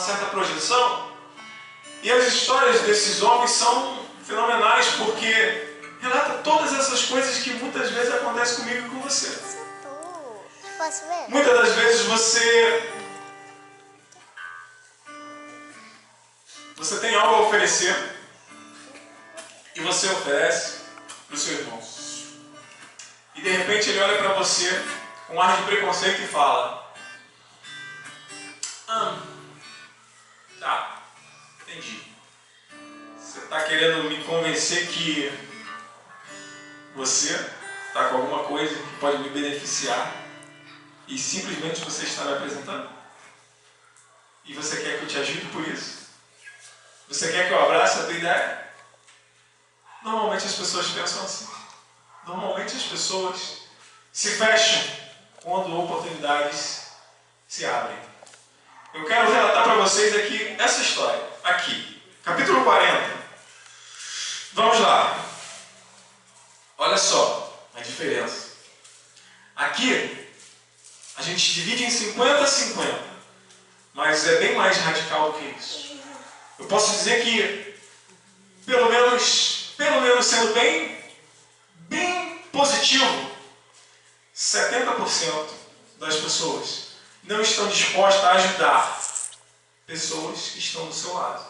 certa projeção. E as histórias desses homens são fenomenais porque relata todas essas coisas que muitas vezes acontecem comigo e com você. Posso ver? Muitas das vezes você tem algo a oferecer e você oferece para o seu irmão. E de repente ele olha para você com um ar de preconceito e fala: tá, entendi. Você está querendo me convencer que você está com alguma coisa que pode me beneficiar e simplesmente você está me apresentando? E você quer que eu te ajude por isso? Você quer que eu abrace a tua ideia? Normalmente as pessoas pensam assim. Normalmente as pessoas se fecham quando oportunidades se abrem. Eu quero relatar para vocês aqui essa história. Aqui, capítulo 40. Vamos lá. Olha só a diferença. Aqui, a gente divide em 50-50. Mas é bem mais radical do que isso. Eu posso dizer que, pelo menos sendo bem positivo, 70% das pessoas não estão dispostas a ajudar pessoas que estão do seu lado.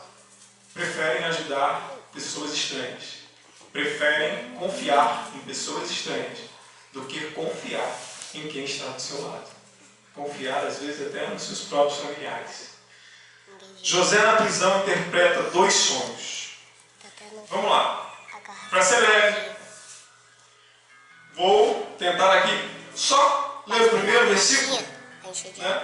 Preferem ajudar pessoas estranhas. Preferem confiar em pessoas estranhas do que confiar em quem está do seu lado. Confiar, às vezes, até nos seus próprios familiares. José na prisão interpreta 2 sonhos. Vamos lá. Para ser breve, vou tentar aqui só ler o primeiro versículo. Né?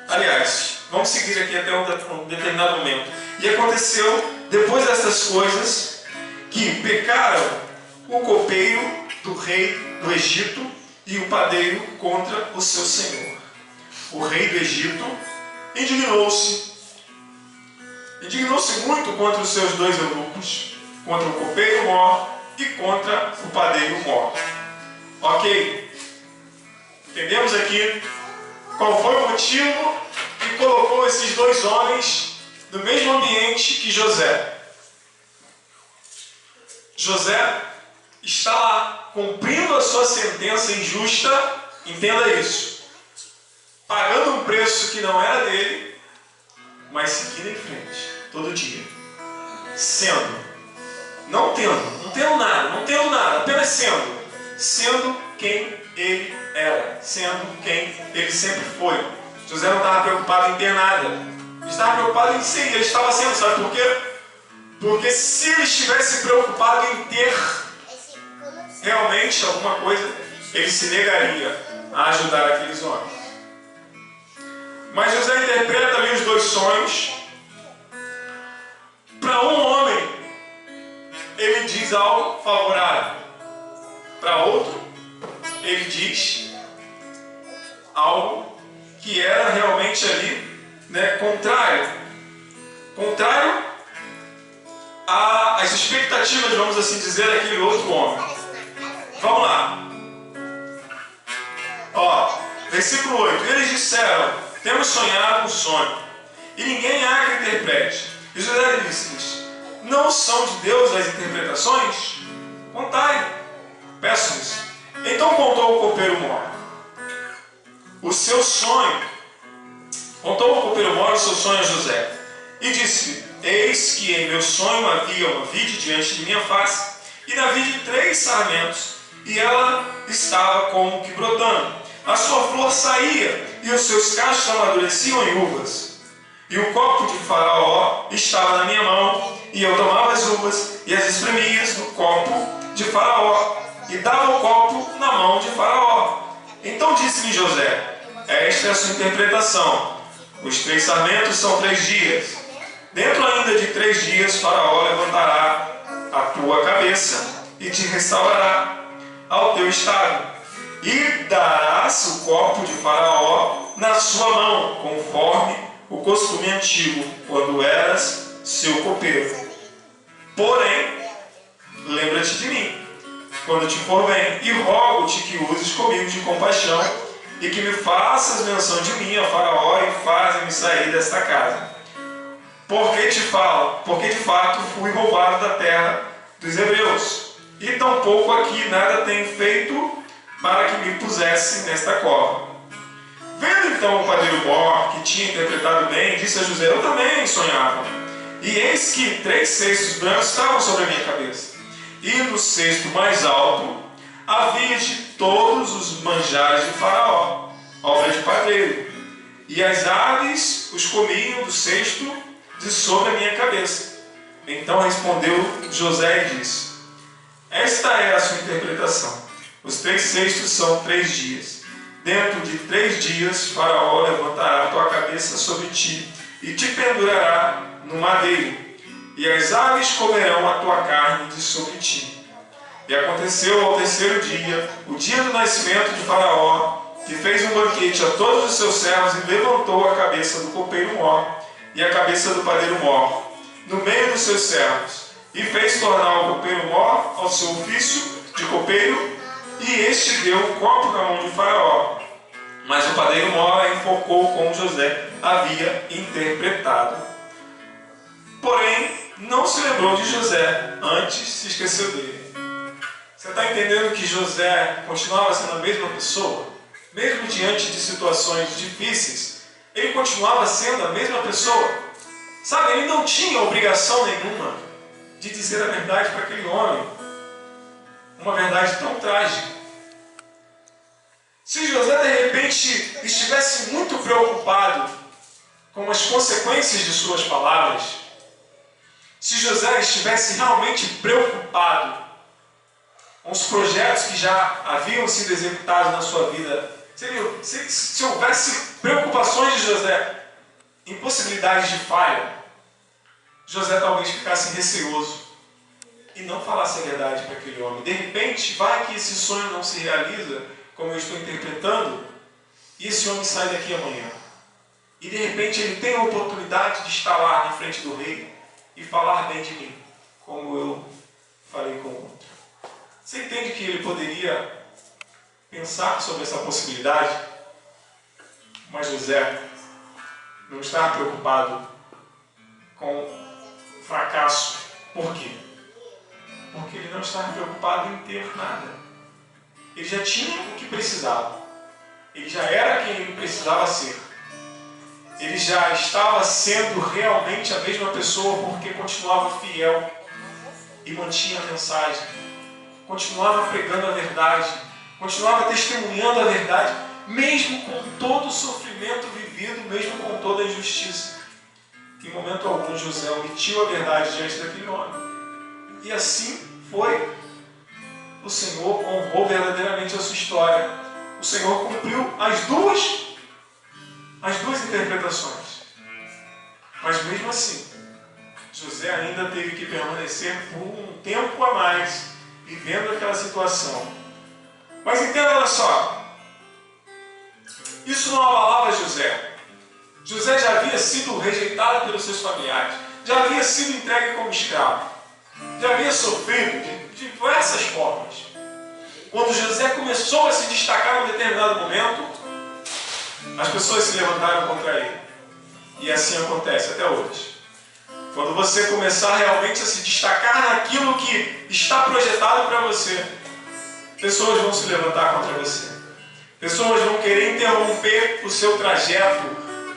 Aliás, vamos seguir aqui até um determinado momento. E aconteceu, depois dessas coisas, que pecaram o copeiro do rei do Egito e o padeiro contra o seu senhor. O rei do Egito indignou-se muito contra os seus 2 eunucos, contra o copeiro mor e contra o padeiro mor. Ok? Entendemos aqui qual foi o motivo que colocou esses 2 homens no mesmo ambiente que José. José está lá, cumprindo a sua sentença injusta, entenda isso, pagando um preço que não era dele, mas seguindo em frente, todo dia, não tendo nada, apenas sendo quem ele era, sendo quem ele sempre foi. José não estava preocupado em ter nada, ele estava preocupado em ser, ele estava sendo, sabe por quê? Porque se ele estivesse preocupado em ter realmente alguma coisa, ele se negaria a ajudar aqueles homens. Mas José interpreta ali os 2 sonhos. Para um homem, ele diz algo favorável. Para outro, ele diz algo que era realmente ali, né, contrário às expectativas, vamos assim dizer, daquele outro homem. Vamos lá. Ó, versículo 8. Eles disseram: temos sonhado um sonho, e ninguém há que interprete. E José disse: não são de Deus as interpretações? Contai, peço-lhes. Então contou o copeiro mor o seu sonho. Contou o copeiro mor o seu sonho a José, e disse-lhe: eis que em meu sonho havia uma vide diante de minha face, e na vide 3 sarmentos, e ela estava como que brotando. A sua flor saía, e os seus cachos amadureciam em uvas. E o copo de Faraó estava na minha mão, e eu tomava as uvas e as espremia no copo de Faraó, e dava o copo na mão de Faraó. Então disse-lhe José: esta é a sua interpretação. Os 3 sarmentos são 3 dias. Dentro ainda de 3 dias, Faraó levantará a tua cabeça e te restaurará ao teu estado, e darás o copo de Faraó na sua mão, conforme o costume antigo, quando eras seu copeiro. Porém, lembra-te de mim, quando te for bem, e rogo-te que uses comigo de compaixão, e que me faças menção de mim a Faraó e faze-me sair desta casa. Porque de fato fui roubado da terra dos hebreus, e tampouco aqui nada tenho feito para que me pusesse nesta cova. Vendo então o padeiro Mor, que tinha interpretado bem, disse a José: eu também sonhava, e eis que 3 cestos brancos estavam sobre a minha cabeça, e no cesto mais alto havia de todos os manjares de Faraó, obra de padeiro, e as aves os comiam do cesto de sobre a minha cabeça. Então respondeu José e disse: esta é a sua interpretação. Os 3 cestos são 3 dias. Dentro de 3 dias Faraó levantará a tua cabeça sobre ti e te pendurará no madeiro, e as aves comerão a tua carne de sobre ti. E aconteceu ao 3º dia, o dia do nascimento de Faraó, que fez um banquete a todos os seus servos e levantou a cabeça do copeiro Mor e a cabeça do padeiro Mor no meio dos seus servos, e fez tornar o copeiro Mor ao seu ofício de copeiro, e este deu o copo na mão de Faraó. Mas o padeiro Mor enfocou como José havia interpretado. Porém, não se lembrou de José, antes se esqueceu dele. Você está entendendo que José continuava sendo a mesma pessoa? Mesmo diante de situações difíceis, ele continuava sendo a mesma pessoa. Sabe, ele não tinha obrigação nenhuma de dizer a verdade para aquele homem. Uma verdade tão trágica. Se José de repente estivesse muito preocupado com as consequências de suas palavras, se José estivesse realmente preocupado com os projetos que já haviam sido executados na sua vida, se houvesse preocupações de José em possibilidades de falha, José talvez ficasse receoso e não falasse a verdade para aquele homem. De repente, vai que esse sonho não se realiza como eu estou interpretando, e esse homem sai daqui amanhã. E de repente ele tem a oportunidade de estar lá na frente do rei e falar bem de mim, como eu falei com o outro. Você entende que ele poderia pensar sobre essa possibilidade? Mas José não estava preocupado com fracasso. Por quê? Porque ele não estava preocupado em ter nada. Ele já tinha o que precisava. Ele já era quem ele precisava ser. Ele já estava sendo realmente a mesma pessoa porque continuava fiel e mantinha a mensagem. Continuava pregando a verdade. Continuava testemunhando a verdade, mesmo com todo o sofrimento vivido, mesmo com toda a injustiça. Em momento algum, José omitiu a verdade diante daquele homem. E assim foi. O Senhor honrou verdadeiramente a sua história. O Senhor cumpriu as duas interpretações. Mas mesmo assim, José ainda teve que permanecer por um tempo a mais, vivendo aquela situação. Mas entenda, olha só, isso não abalava José. José já havia sido rejeitado pelos seus familiares, já havia sido entregue como escravo, já havia sofrido de diversas formas. Quando José começou a se destacar em um determinado momento, as pessoas se levantaram contra ele. E assim acontece até hoje. Quando você começar realmente a se destacar naquilo que está projetado para você, pessoas vão se levantar contra você. Pessoas vão querer interromper o seu trajeto,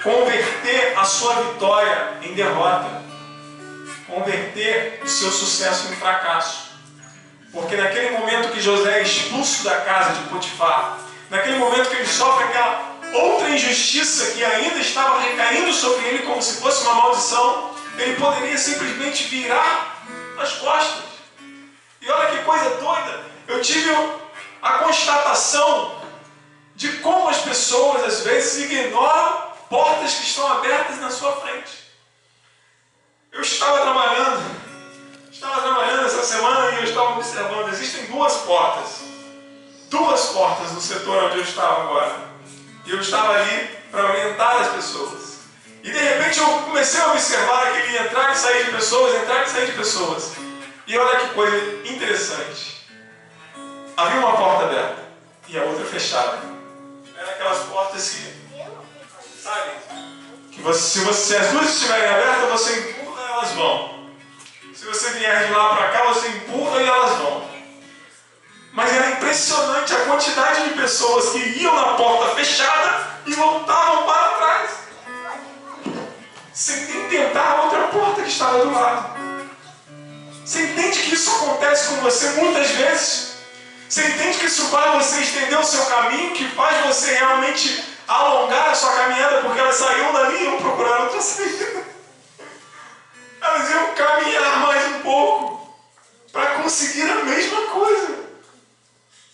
converter a sua vitória em derrota, converter o seu sucesso em fracasso. Porque naquele momento que José é expulso da casa de Potifar, naquele momento que ele sofre aquela outra injustiça que ainda estava recaindo sobre ele como se fosse uma maldição, ele poderia simplesmente virar as costas. E olha que coisa doida, eu tive a constatação de como as pessoas às vezes ignoram portas que estão abertas na sua frente. Eu estava trabalhando essa semana e eu estava observando, existem duas portas no setor onde eu estava agora. E eu estava ali para orientar as pessoas. E de repente eu comecei a observar aquele entrar e sair de pessoas, E olha que coisa interessante. Havia uma porta aberta e a outra fechada. Era aquelas portas que, sabe, que se as duas estiverem abertas, você empurra e elas vão. Se você vier de lá para cá, você empurra e elas vão. Mas era impressionante a quantidade de pessoas que iam na porta fechada e voltavam para trás, sem nem tentar a outra porta que estava do lado. Você entende que isso acontece com você muitas vezes? Você entende que isso faz você estender o seu caminho, que faz você realmente alongar a sua caminhada, porque elas saíam dali e iam procurar outra saída. Elas iam caminhar mais um pouco para conseguir a mesma coisa.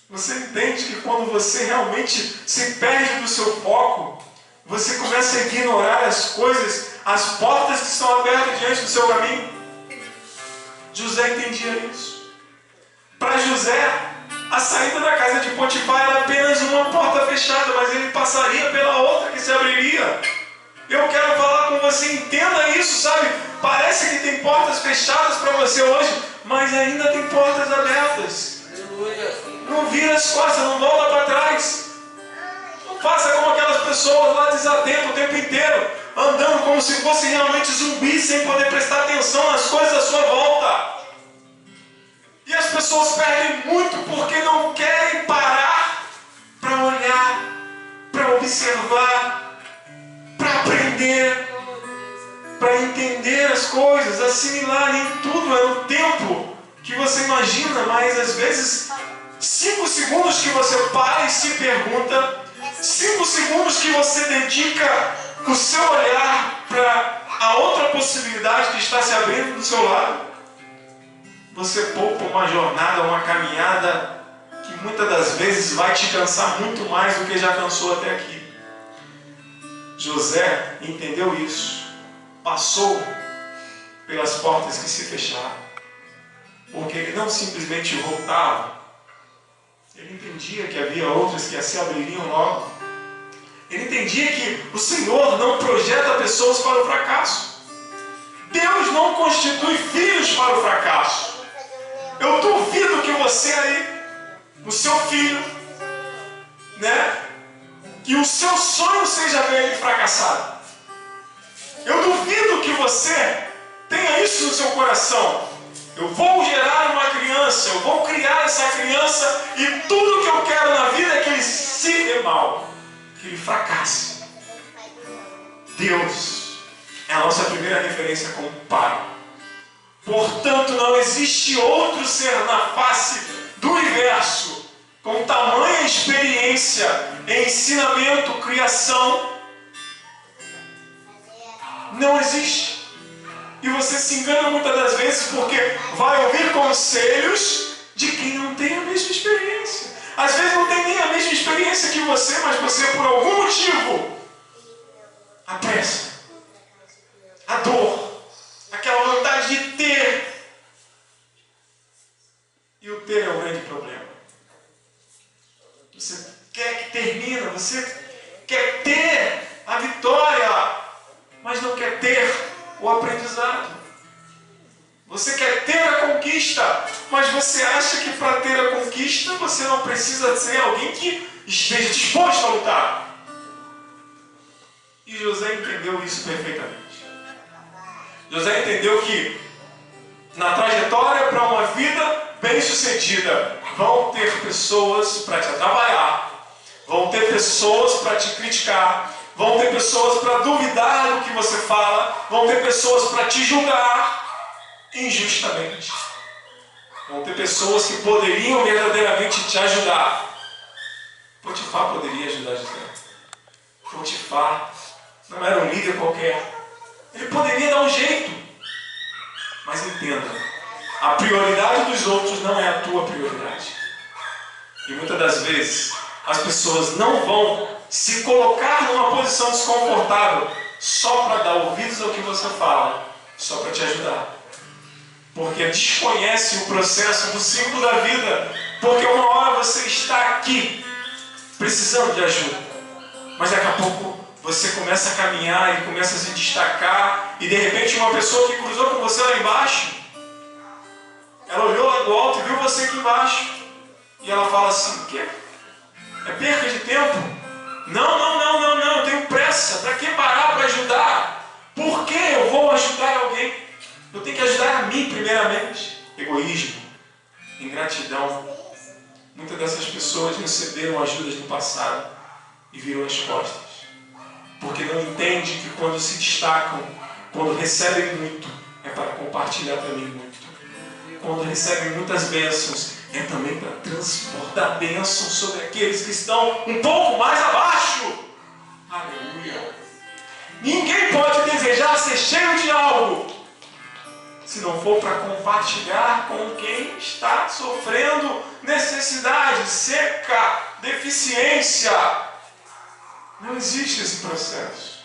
Você entende que quando você realmente se perde do seu foco, você começa a ignorar as coisas, as portas que estão abertas diante do seu caminho? José entendia isso. Para José, a saída da casa de Potifar era apenas uma porta fechada, mas ele passaria pela outra que se abriria. Eu quero falar com você, entenda isso, sabe? Parece que tem portas fechadas para você hoje, mas ainda tem portas abertas. Não vira as costas, não volta para trás. Não faça como aquelas pessoas lá desatentas o tempo inteiro, andando como se fossem realmente zumbis, sem poder prestar atenção nas coisas à sua volta. E as pessoas perdem muito porque não querem parar para olhar, para observar, para aprender, para entender as coisas, assimilar. Nem tudo é o tempo que você imagina, mas às vezes 5 segundos que você para e se pergunta, 5 segundos que você dedica o seu olhar para a outra possibilidade que está se abrindo do seu lado, você poupa uma jornada, uma caminhada que muitas das vezes vai te cansar muito mais do que já cansou até aqui. José entendeu isso, passou pelas portas que se fecharam, porque ele não simplesmente voltava, ele entendia que havia outras que se abririam logo. Ele entendia que o Senhor não projeta pessoas para o fracasso. Deus não constitui filhos para o fracasso. Eu duvido que você aí, o seu filho, né, que o seu sonho seja ver ele fracassado. Eu duvido que você tenha isso no seu coração. Eu vou gerar uma criança, eu vou criar essa criança e tudo que eu quero na vida é que ele se dê mal, que ele fracasse. Deus é a nossa primeira referência como Pai. Portanto, não existe outro ser na face do universo com tamanha experiência em ensinamento, criação. Não existe. E você se engana muitas das vezes porque vai ouvir conselhos de quem não tem a mesma experiência. Às vezes não tem nem a mesma experiência que você, mas você por algum motivo, a pressa, a dor, aquela vontade de ter. E o ter é o grande problema. Você quer que termine, você quer ter a vitória, mas não quer ter o aprendizado. Você quer ter a conquista, mas você acha que para ter a conquista você não precisa ser alguém que esteja disposto a lutar. E José entendeu isso perfeitamente. José entendeu que na trajetória para uma vida bem-sucedida vão ter pessoas para te atrapalhar, vão ter pessoas para te criticar, vão ter pessoas para duvidar do que você fala, vão ter pessoas para te julgar injustamente. Vão ter pessoas que poderiam verdadeiramente te ajudar. Potifar poderia ajudar José. Potifar não era um líder qualquer. Ele poderia dar um jeito. Mas entenda, a prioridade dos outros não é a tua prioridade. E muitas das vezes as pessoas não vão se colocar numa posição desconfortável só para dar ouvidos ao que você fala, só para te ajudar. Porque desconhece o processo do ciclo da vida. Porque uma hora você está aqui precisando de ajuda, mas daqui a pouco você começa a caminhar e começa a se destacar, e de repente uma pessoa que cruzou com você lá embaixo, ela olhou lá do alto e viu você aqui embaixo, e ela fala assim: o quê? É perca de tempo? Não, eu tenho pressa. Para que parar para ajudar? Por que eu vou ajudar alguém? Eu tenho que ajudar a mim primeiramente. Egoísmo, ingratidão. Muitas dessas pessoas receberam ajudas no passado e viram as costas. Porque não entendem que quando se destacam, quando recebem muito, é para compartilhar também muito. Quando recebem muitas bênçãos, é também para transportar bênçãos sobre aqueles que estão um pouco mais abaixo. Aleluia! Ninguém pode desejar ser cheio de algo se não for para compartilhar com quem está sofrendo necessidade, seca, deficiência. Não existe esse processo.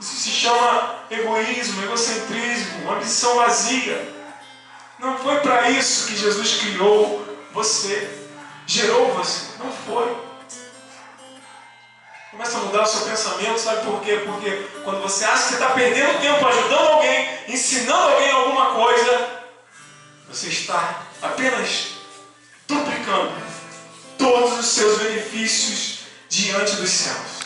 Isso se chama egoísmo, egocentrismo, ambição vazia. Não foi para isso que Jesus criou você, gerou você. Não foi. Começa a mudar o seu pensamento, sabe por quê? Porque quando você acha que você está perdendo tempo ajudando alguém, ensinando alguém alguma coisa, você está apenas duplicando todos os seus benefícios diante dos céus.